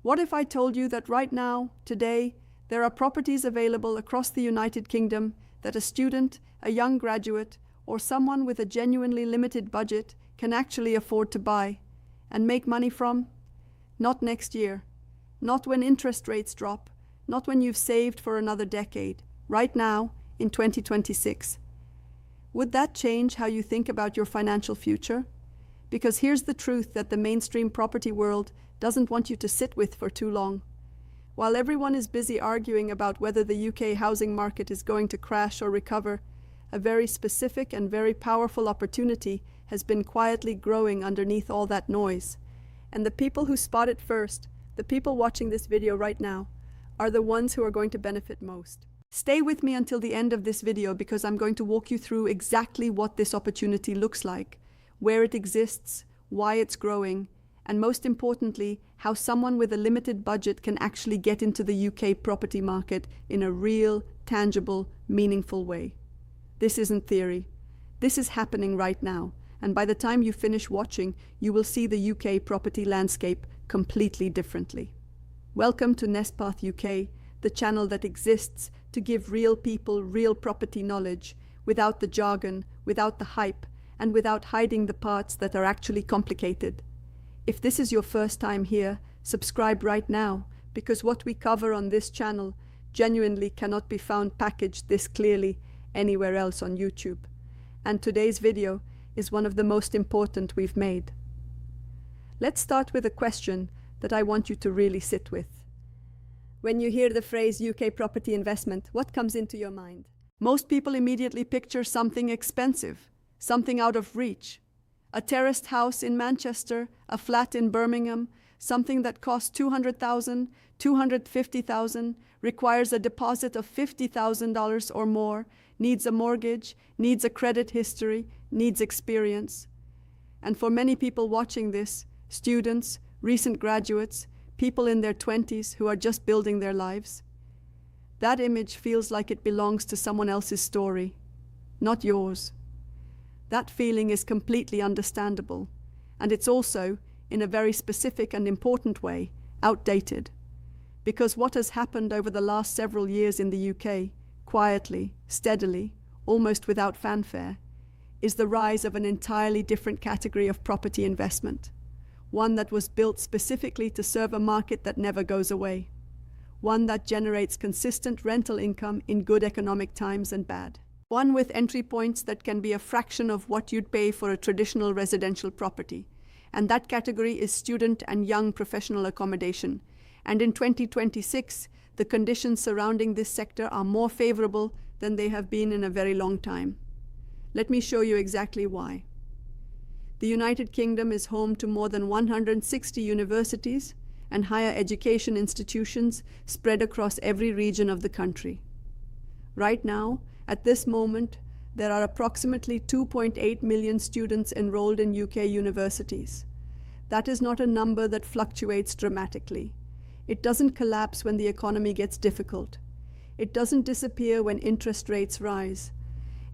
What if I told you that right now, today, there are properties available across the United Kingdom that a student, a young graduate, or someone with a genuinely limited budget can actually afford to buy and make money from? Not next year, not when interest rates drop, not when you've saved for another decade, right now, in 2026. Would that change how you think about your financial future? Because here's the truth that the mainstream property world doesn't want you to sit with for too long. While everyone is busy arguing about whether the UK housing market is going to crash or recover, a very specific and very powerful opportunity has been quietly growing underneath all that noise. And the people who spot it first, the people watching this video right now, are the ones who are going to benefit most. Stay with me until the end of this video because I'm going to walk you through exactly what this opportunity looks like, where it exists, why it's growing, and most importantly, how someone with a limited budget can actually get into the UK property market in a real, tangible, meaningful way. This isn't theory. This is happening right now, and by the time you finish watching, you will see the UK property landscape completely differently. Welcome to NestPath UK, the channel that exists to give real people real property knowledge, without the jargon, without the hype, and without hiding the parts that are actually complicated. If this is your first time here, subscribe right now, because what we cover on this channel genuinely cannot be found packaged this clearly anywhere else on YouTube. And today's video is one of the most important we've made. Let's start with a question that I want you to really sit with. When you hear the phrase UK property investment, what comes into your mind? Most people immediately picture something expensive, something out of reach. A terraced house in Manchester, a flat in Birmingham, something that costs $200,000, $250,000, requires a deposit of $50,000 or more, needs a mortgage, needs a credit history, needs experience. And for many people watching this, students, recent graduates, people in their 20s who are just building their lives, that image feels like it belongs to someone else's story, not yours. That feeling is completely understandable, and it's also, in a very specific and important way, outdated. Because what has happened over the last several years in the UK, quietly, steadily, almost without fanfare, is the rise of an entirely different category of property investment. One that was built specifically to serve a market that never goes away. One that generates consistent rental income in good economic times and bad. One with entry points that can be a fraction of what you'd pay for a traditional residential property. And that category is student and young professional accommodation. And in 2026, the conditions surrounding this sector are more favorable than they have been in a very long time. Let me show you exactly why. The United Kingdom is home to more than 160 universities and higher education institutions spread across every region of the country. Right now, at this moment, there are approximately 2.8 million students enrolled in UK universities. That is not a number that fluctuates dramatically. It doesn't collapse when the economy gets difficult. It doesn't disappear when interest rates rise.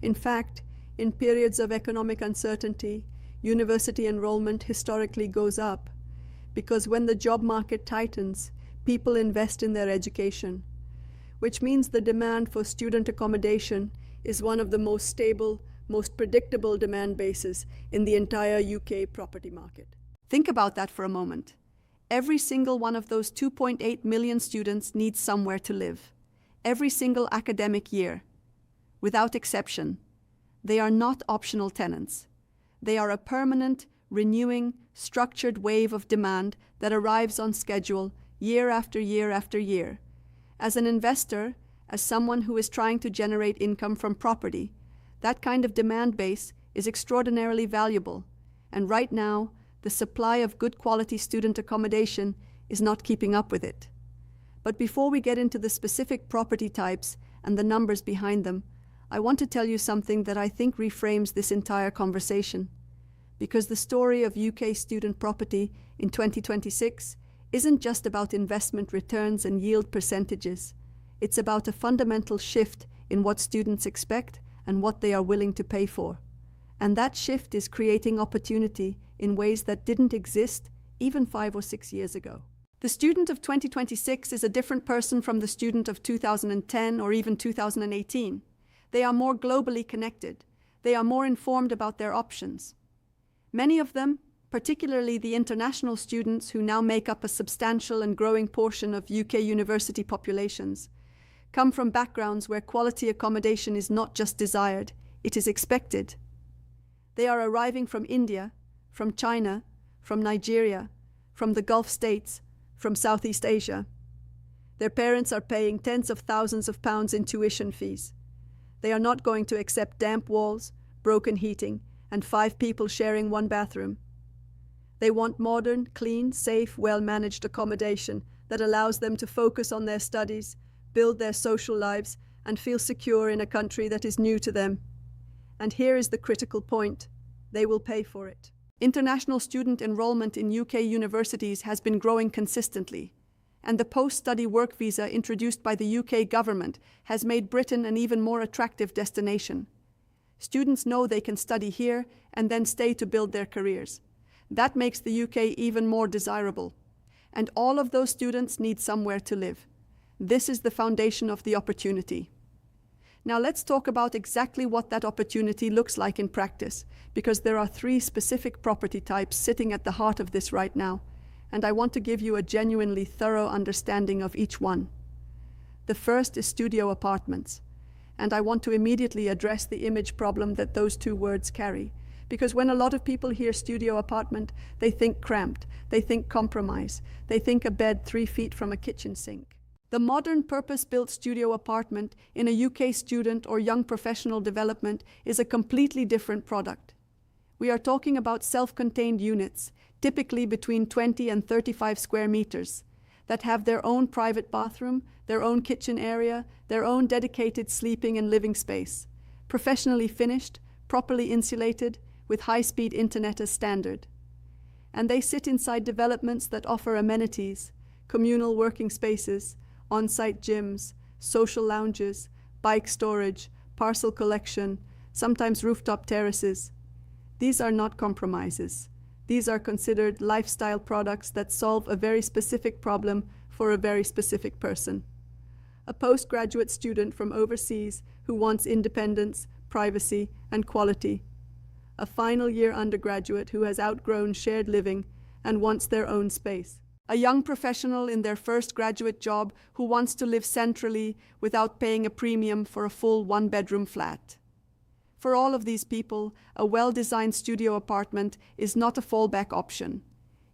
In fact, in periods of economic uncertainty, university enrollment historically goes up, because when the job market tightens, people invest in their education, which means the demand for student accommodation is one of the most stable, most predictable demand bases in the entire UK property market. Think about that for a moment. Every single one of those 2.8 million students needs somewhere to live. Every single academic year, without exception. They are not optional tenants. They are a permanent, renewing, structured wave of demand that arrives on schedule year after year after year. As an investor, as someone who is trying to generate income from property, that kind of demand base is extraordinarily valuable. And right now, the supply of good quality student accommodation is not keeping up with it. But before we get into the specific property types and the numbers behind them, I want to tell you something that I think reframes this entire conversation. Because the story of UK student property in 2026 isn't just about investment returns and yield percentages. It's about a fundamental shift in what students expect and what they are willing to pay for. And that shift is creating opportunity in ways that didn't exist even 5 or 6 years ago. The student of 2026 is a different person from the student of 2010 or even 2018. They are more globally connected. They are more informed about their options. Many of them, particularly the international students who now make up a substantial and growing portion of UK university populations, come from backgrounds where quality accommodation is not just desired, it is expected. They are arriving from India, from China, from Nigeria, from the Gulf states, from Southeast Asia. Their parents are paying tens of thousands of pounds in tuition fees. They are not going to accept damp walls, broken heating, and 5 people sharing one bathroom. They want modern, clean, safe, well-managed accommodation that allows them to focus on their studies, build their social lives, and feel secure in a country that is new to them. And here is the critical point: they will pay for it. International student enrollment in UK universities has been growing consistently, and the post-study work visa introduced by the UK government has made Britain an even more attractive destination. Students know they can study here and then stay to build their careers. That makes the UK even more desirable. And all of those students need somewhere to live. This is the foundation of the opportunity. Now let's talk about exactly what that opportunity looks like in practice, because there are 3 specific property types sitting at the heart of this right now, and I want to give you a genuinely thorough understanding of each one. The first is studio apartments, and I want to immediately address the image problem that those 2 words carry. Because when a lot of people hear studio apartment, they think cramped, they think compromise, they think a bed 3 feet from a kitchen sink. The modern purpose-built studio apartment in a UK student or young professional development is a completely different product. We are talking about self-contained units, typically between 20 and 35 square meters, that have their own private bathroom, their own kitchen area, their own dedicated sleeping and living space, professionally finished, properly insulated, with high-speed internet as standard. And they sit inside developments that offer amenities, communal working spaces, on-site gyms, social lounges, bike storage, parcel collection, sometimes rooftop terraces. These are not compromises. These are considered lifestyle products that solve a very specific problem for a very specific person. A postgraduate student from overseas who wants independence, privacy, and quality. A final year undergraduate who has outgrown shared living and wants their own space. A young professional in their first graduate job who wants to live centrally without paying a premium for a full 1-bedroom flat. For all of these people, a well-designed studio apartment is not a fallback option.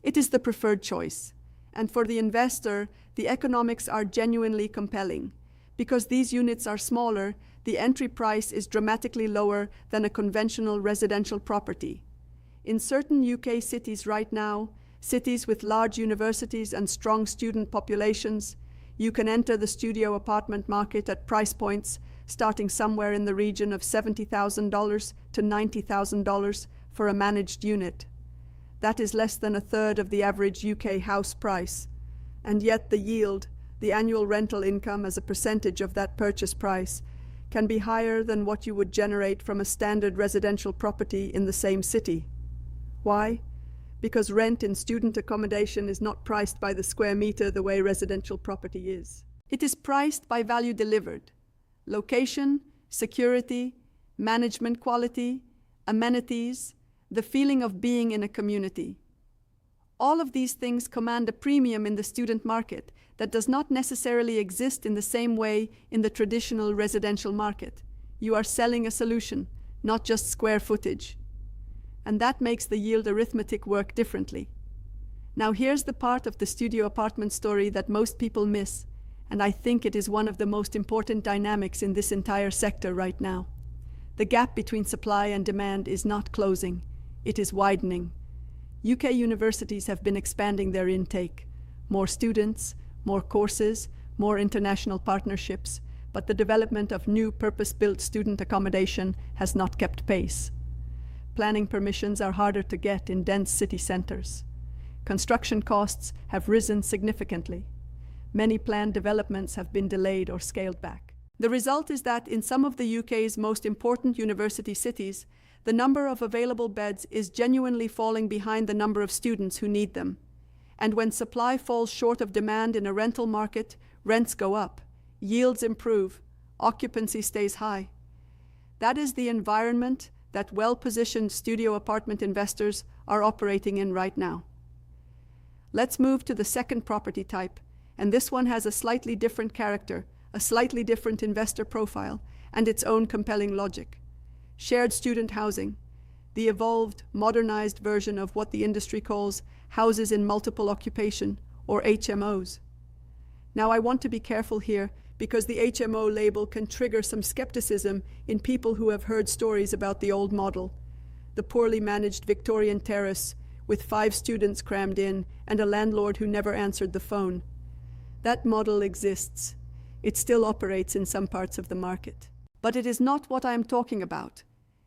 It is the preferred choice. And for the investor, the economics are genuinely compelling. Because these units are smaller, the entry price is dramatically lower than a conventional residential property. In certain UK cities right now, cities with large universities and strong student populations, you can enter the studio apartment market at price points starting somewhere in the region of $70,000 to $90,000 for a managed unit. That is less than a third of the average UK house price. And yet the yield, the annual rental income as a percentage of that purchase price, can be higher than what you would generate from a standard residential property in the same city. Why? Because rent in student accommodation is not priced by the square meter the way residential property is. It is priced by value delivered. Location, security, management quality, amenities, the feeling of being in a community. All of these things command a premium in the student market that does not necessarily exist in the same way in the traditional residential market. You are selling a solution, not just square footage. And that makes the yield arithmetic work differently. Now here's the part of the studio apartment story that most people miss, and I think it is one of the most important dynamics in this entire sector right now. The gap between supply and demand is not closing, it is widening. UK universities have been expanding their intake. More students, more courses, more international partnerships, but the development of new purpose-built student accommodation has not kept pace. Planning permissions are harder to get in dense city centres. Construction costs have risen significantly. Many planned developments have been delayed or scaled back. The result is that in some of the UK's most important university cities, the number of available beds is genuinely falling behind the number of students who need them. And when supply falls short of demand in a rental market, rents go up, yields improve, occupancy stays high. That is the environment that well-positioned studio apartment investors are operating in right now. Let's move to the second property type, and this one has a slightly different character, a slightly different investor profile, and its own compelling logic. Shared student housing, the evolved, modernized version of what the industry calls houses in multiple occupation, or HMOs. Now, I want to be careful here because the HMO label can trigger some skepticism in people who have heard stories about the old model, the poorly managed Victorian terrace with 5 students crammed in and a landlord who never answered the phone. That model exists. It still operates in some parts of the market. But it is not what I am talking about,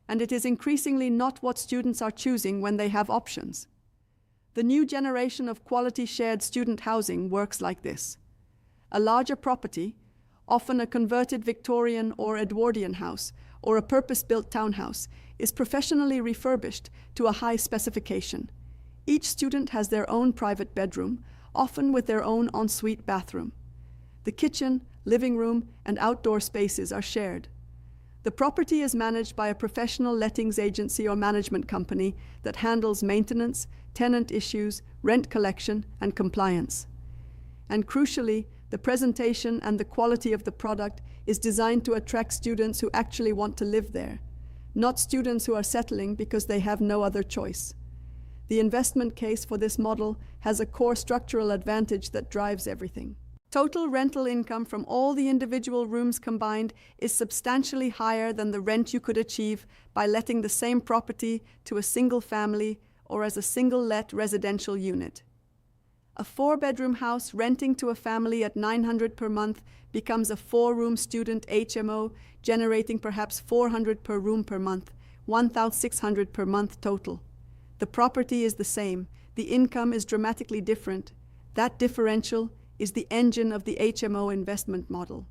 and it is increasingly not what students are choosing when they have options. The new generation of quality shared student housing works like this. A larger property, often a converted Victorian or Edwardian house or a purpose-built townhouse, is professionally refurbished to a high specification. Each student has their own private bedroom, often with their own ensuite bathroom. The kitchen, living room, and outdoor spaces are shared. The property is managed by a professional lettings agency or management company that handles maintenance, tenant issues, rent collection, and compliance. And crucially, the presentation and the quality of the product is designed to attract students who actually want to live there, not students who are settling because they have no other choice. The investment case for this model has a core structural advantage that drives everything. Total rental income from all the individual rooms combined is substantially higher than the rent you could achieve by letting the same property to a single family or as a single-let residential unit. A 4-bedroom house renting to a family at $900 per month becomes a 4-room student HMO, generating perhaps $400 per room per month, $1,600 per month total. The property is the same. The income is dramatically different. That differential is the engine of the HMO investment model.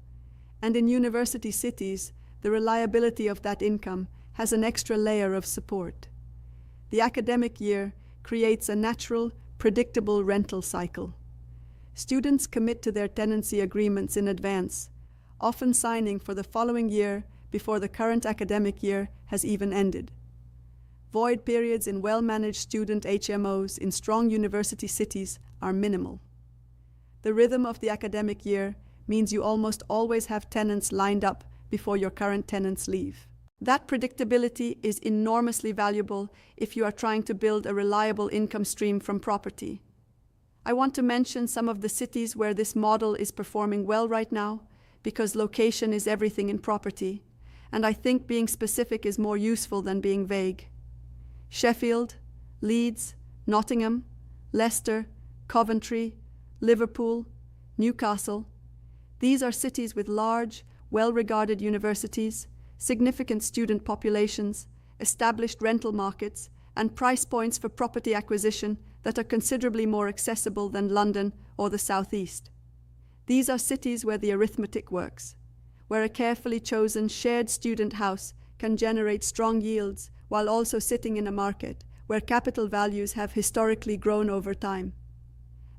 And in university cities, the reliability of that income has an extra layer of support. The academic year creates a natural, predictable rental cycle. Students commit to their tenancy agreements in advance, often signing for the following year before the current academic year has even ended. Void periods in well-managed student HMOs in strong university cities are minimal. The rhythm of the academic year means you almost always have tenants lined up before your current tenants leave. That predictability is enormously valuable if you are trying to build a reliable income stream from property. I want to mention some of the cities where this model is performing well right now, because location is everything in property, and I think being specific is more useful than being vague. Sheffield, Leeds, Nottingham, Leicester, Coventry, Liverpool, Newcastle. These are cities with large, well-regarded universities, significant student populations, established rental markets, and price points for property acquisition that are considerably more accessible than London or the Southeast. These are cities where the arithmetic works, where a carefully chosen shared student house can generate strong yields while also sitting in a market where capital values have historically grown over time.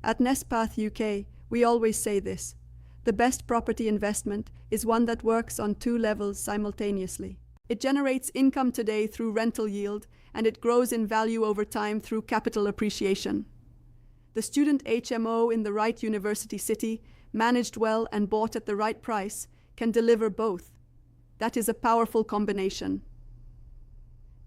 At Nestpath UK, we always say this: the best property investment is one that works on 2 levels simultaneously. It generates income today through rental yield, and it grows in value over time through capital appreciation. The student HMO in the right university city, managed well and bought at the right price, can deliver both. That is a powerful combination.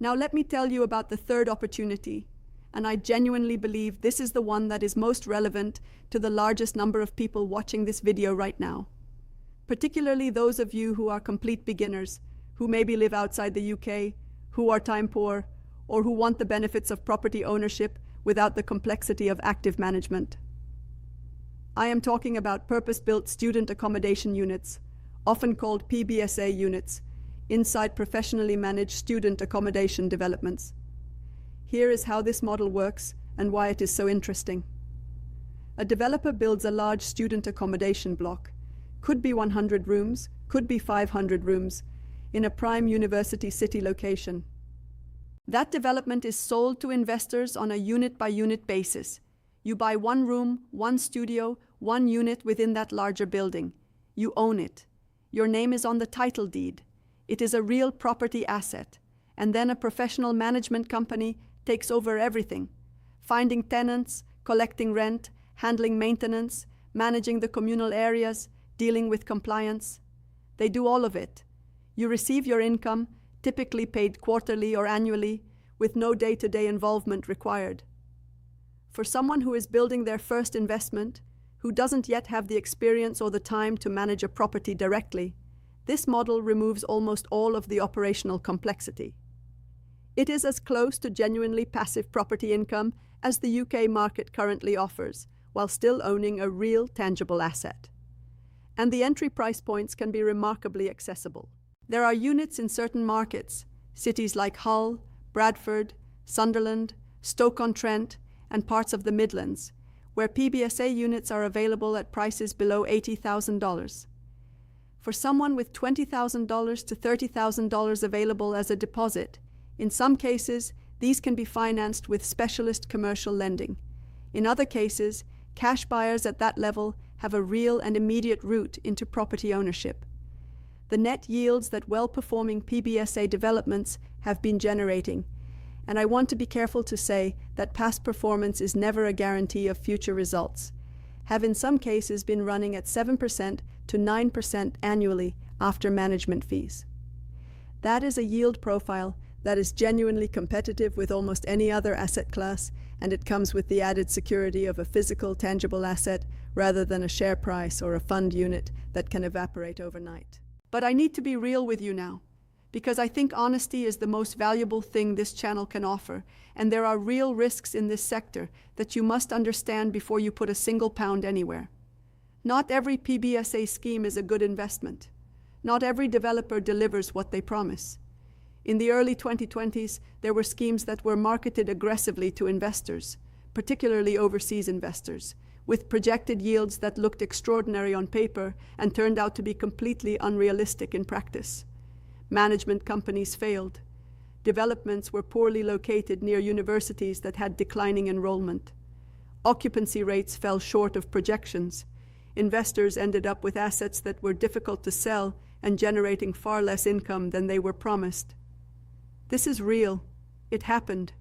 Now let me tell you about the third opportunity, and I genuinely believe this is the one that is most relevant to the largest number of people watching this video right now. Particularly those of you who are complete beginners, who maybe live outside the UK, who are time poor, or who want the benefits of property ownership without the complexity of active management. I am talking about purpose-built student accommodation units, often called PBSA units, inside professionally managed student accommodation developments. Here is how this model works and why it is so interesting. A developer builds a large student accommodation block, could be 100 rooms, could be 500 rooms, in a prime university city location. That development is sold to investors on a unit-by-unit basis, You buy one room, one studio, one unit within that larger building. You own it. Your name is on the title deed. It is a real property asset. And then a professional management company takes over everything, finding tenants, collecting rent, handling maintenance, managing the communal areas, dealing with compliance. They do all of it. You receive your income, typically paid quarterly or annually, with no day-to-day involvement required. For someone who is building their first investment, who doesn't yet have the experience or the time to manage a property directly, this model removes almost all of the operational complexity. It is as close to genuinely passive property income as the UK market currently offers, while still owning a real tangible asset. And the entry price points can be remarkably accessible. There are units in certain markets, cities like Hull, Bradford, Sunderland, Stoke-on-Trent, and parts of the Midlands, where PBSA units are available at prices below $80,000. For someone with $20,000 to $30,000 available as a deposit, in some cases, these can be financed with specialist commercial lending. In other cases, cash buyers at that level have a real and immediate route into property ownership. The net yields that well-performing PBSA developments have been generating, and I want to be careful to say that past performance is never a guarantee of future results, have in some cases been running at 7% to 9% annually after management fees. That is a yield profile that is genuinely competitive with almost any other asset class, and it comes with the added security of a physical, tangible asset rather than a share price or a fund unit that can evaporate overnight. But I need to be real with you now, because I think honesty is the most valuable thing this channel can offer, and there are real risks in this sector that you must understand before you put a single pound anywhere. Not every PBSA scheme is a good investment. Not every developer delivers what they promise. In the early 2020s, there were schemes that were marketed aggressively to investors, particularly overseas investors, with projected yields that looked extraordinary on paper and turned out to be completely unrealistic in practice. Management companies failed. Developments were poorly located near universities that had declining enrollment. Occupancy rates fell short of projections. Investors ended up with assets that were difficult to sell and generating far less income than they were promised. This is real. It happened.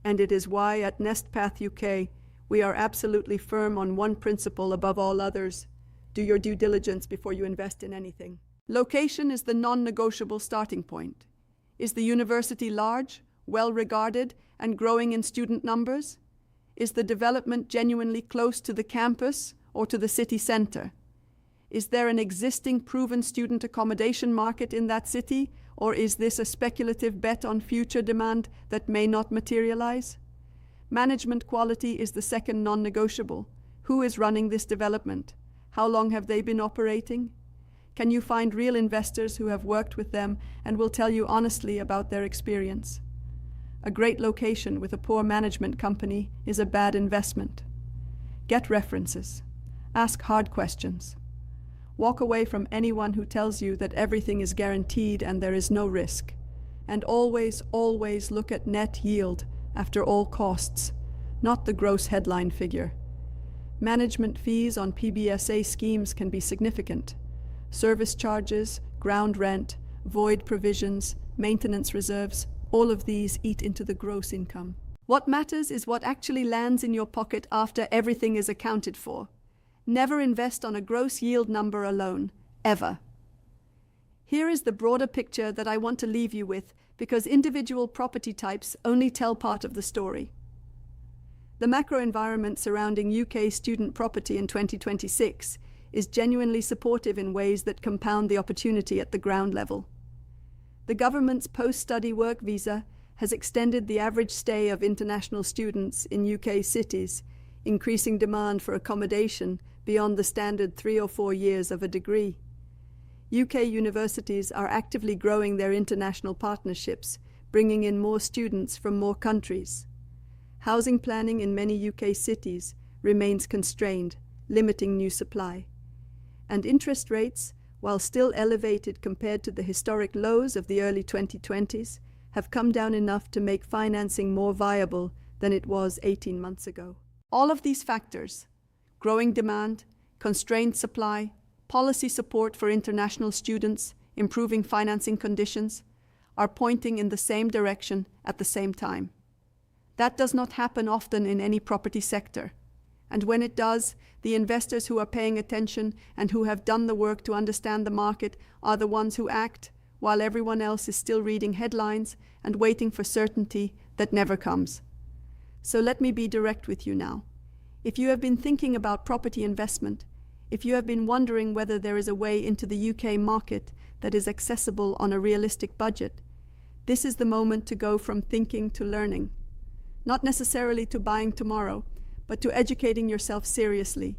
And it is why at NestPath UK, we are absolutely firm on one principle above all others. Do your due diligence before you invest in anything. Location is the non-negotiable starting point. Is the university large, well-regarded, and growing in student numbers? Is the development genuinely close to the campus or to the city centre? Is there an existing proven student accommodation market in that city, or is this a speculative bet on future demand that may not materialize? Management quality is the second non-negotiable. Who is running this development? How long have they been operating? Can you find real investors who have worked with them and will tell you honestly about their experience? A great location with a poor management company is a bad investment. Get references. Ask hard questions. Walk away from anyone who tells you that everything is guaranteed and there is no risk. And always, always look at net yield after all costs, not the gross headline figure. Management fees on PBSA schemes can be significant. Service charges, ground rent, void provisions, maintenance reserves, all of these eat into the gross income. What matters is what actually lands in your pocket after everything is accounted for. Never invest on a gross yield number alone, ever. Here is the broader picture that I want to leave you with, because individual property types only tell part of the story. The macro environment surrounding UK student property in 2026 is genuinely supportive in ways that compound the opportunity at the ground level. The government's post-study work visa has extended the average stay of international students in UK cities, increasing demand for accommodation beyond the standard 3 or 4 years of a degree. UK universities are actively growing their international partnerships, bringing in more students from more countries. Housing planning in many UK cities remains constrained, limiting new supply. And interest rates, while still elevated compared to the historic lows of the early 2020s, have come down enough to make financing more viable than it was 18 months ago. All of these factors, growing demand, constrained supply, policy support for international students, improving financing conditions, are pointing in the same direction at the same time. That does not happen often in any property sector. And when it does, the investors who are paying attention and who have done the work to understand the market are the ones who act, while everyone else is still reading headlines and waiting for certainty that never comes. So let me be direct with you now. If you have been thinking about property investment, if you have been wondering whether there is a way into the UK market that is accessible on a realistic budget, this is the moment to go from thinking to learning. Not necessarily to buying tomorrow, but to educating yourself seriously,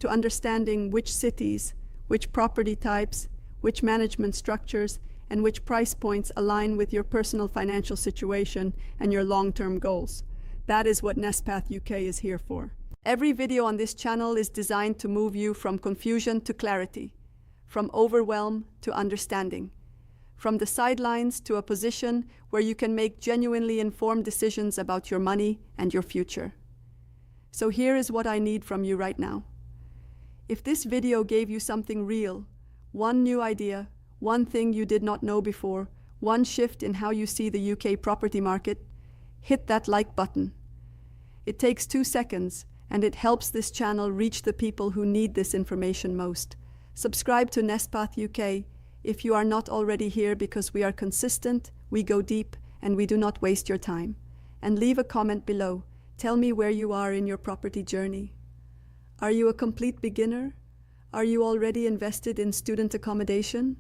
to understanding which cities, which property types, which management structures, and which price points align with your personal financial situation and your long-term goals. That is what Nestpath UK is here for. Every video on this channel is designed to move you from confusion to clarity, from overwhelm to understanding, from the sidelines to a position where you can make genuinely informed decisions about your money and your future. So here is what I need from you right now. If this video gave you something real, one new idea, one thing you did not know before, one shift in how you see the UK property market, hit that like button. It takes 2 seconds, and it helps this channel reach the people who need this information most. Subscribe to Nestpath UK if you are not already here, because we are consistent, we go deep, and we do not waste your time. And leave a comment below. Tell me where you are in your property journey. Are you a complete beginner? Are you already invested in student accommodation?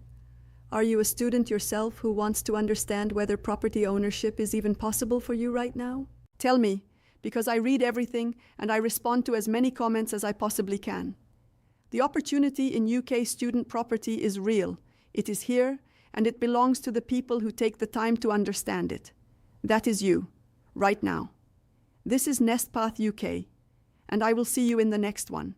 Are you a student yourself who wants to understand whether property ownership is even possible for you right now? Tell me, because I read everything and I respond to as many comments as I possibly can. The opportunity in UK student property is real. It is here, and it belongs to the people who take the time to understand it. That is you, right now. This is Nestpath UK, and I will see you in the next one.